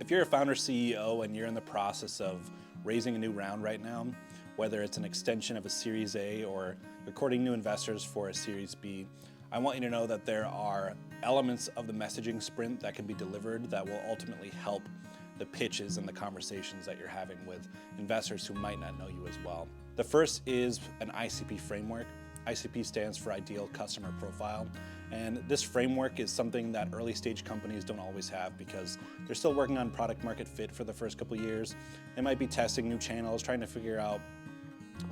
If you're a founder CEO and you're in the process of raising a new round right now, whether it's an extension of a Series A or you're courting new investors for a Series B, I want you to know that there are elements of the messaging sprint that can be delivered that will ultimately help the pitches and the conversations that you're having with investors who might not know you as well. The first is an ICP framework. ICP stands for Ideal Customer Profile. And this framework is something that early stage companies don't always have because they're still working on product market fit for the first couple of years. They might be testing new channels, trying to figure out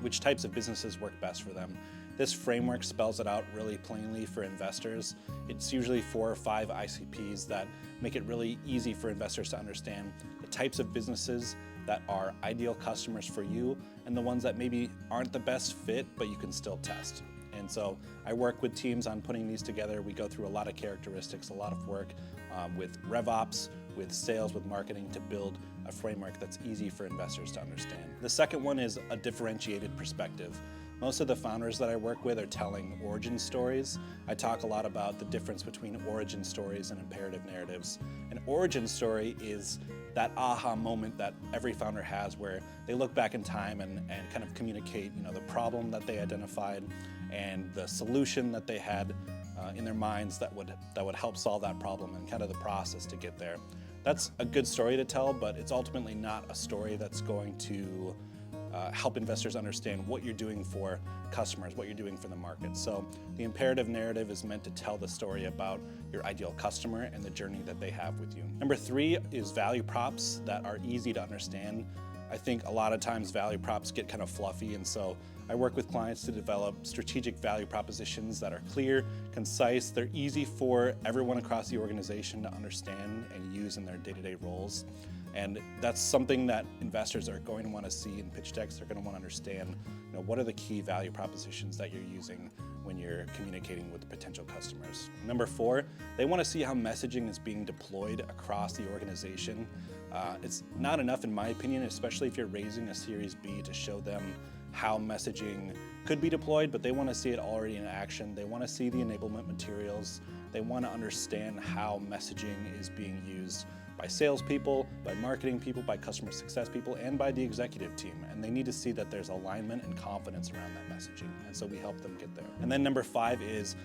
which types of businesses work best for them. This framework spells it out really plainly for investors. It's usually 4 or 5 ICPs that make it really easy for investors to understand the types of businesses that are ideal customers for you and the ones that maybe aren't the best fit, but you can still test. And so I work with teams on putting these together. We go through a lot of characteristics, a lot of work with RevOps, with sales, with marketing to build a framework that's easy for investors to understand. The second one is a differentiated perspective. Most of the founders that I work with are telling origin stories. I talk a lot about the difference between origin stories and imperative narratives. An origin story is that aha moment that every founder has where they look back in time and kind of communicate, the problem that they identified and the solution that they had in their minds that would help solve that problem and kind of the process to get there. That's a good story to tell, but it's ultimately not a story that's going to help investors understand what you're doing for customers, what you're doing for the market. So the imperative narrative is meant to tell the story about your ideal customer and the journey that they have with you. Number 3 is value props that are easy to understand. I think a lot of times value props get kind of fluffy, and so I work with clients to develop strategic value propositions that are clear, concise, they're easy for everyone across the organization to understand and use in their day-to-day roles. And that's something that investors are going to want to see in pitch decks. They're going to want to understand, what are the key value propositions that you're using when you're communicating with potential customers. Number 4, they want to see how messaging is being deployed across the organization. It's not enough, in my opinion, especially if you're raising a Series B, to show them how messaging could be deployed, but they want to see it already in action. They want to see the enablement materials. They want to understand how messaging is being used by salespeople, by marketing people, by customer success people, and by the executive team. And they need to see that there's alignment and confidence around that messaging. And so we help them get there. And then number 5 is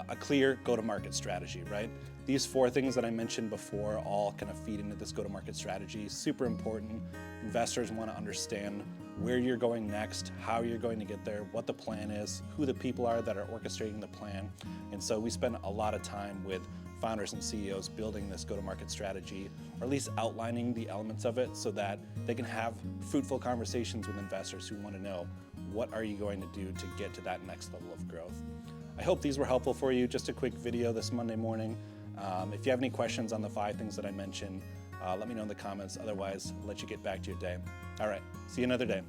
a clear go-to-market strategy, right? These 4 things that I mentioned before all kind of feed into this go-to-market strategy. Super important. Investors want to understand where you're going next, how you're going to get there, what the plan is, who the people are that are orchestrating the plan. And so we spend a lot of time with founders and CEOs building this go-to-market strategy, or at least outlining the elements of it so that they can have fruitful conversations with investors who want to know, what are you going to do to get to that next level of growth? I hope these were helpful for you. Just a quick video this Monday morning. If you have any questions on the 5 things that I mentioned, let me know in the comments. Otherwise, I'll let you get back to your day. All right, see you another day.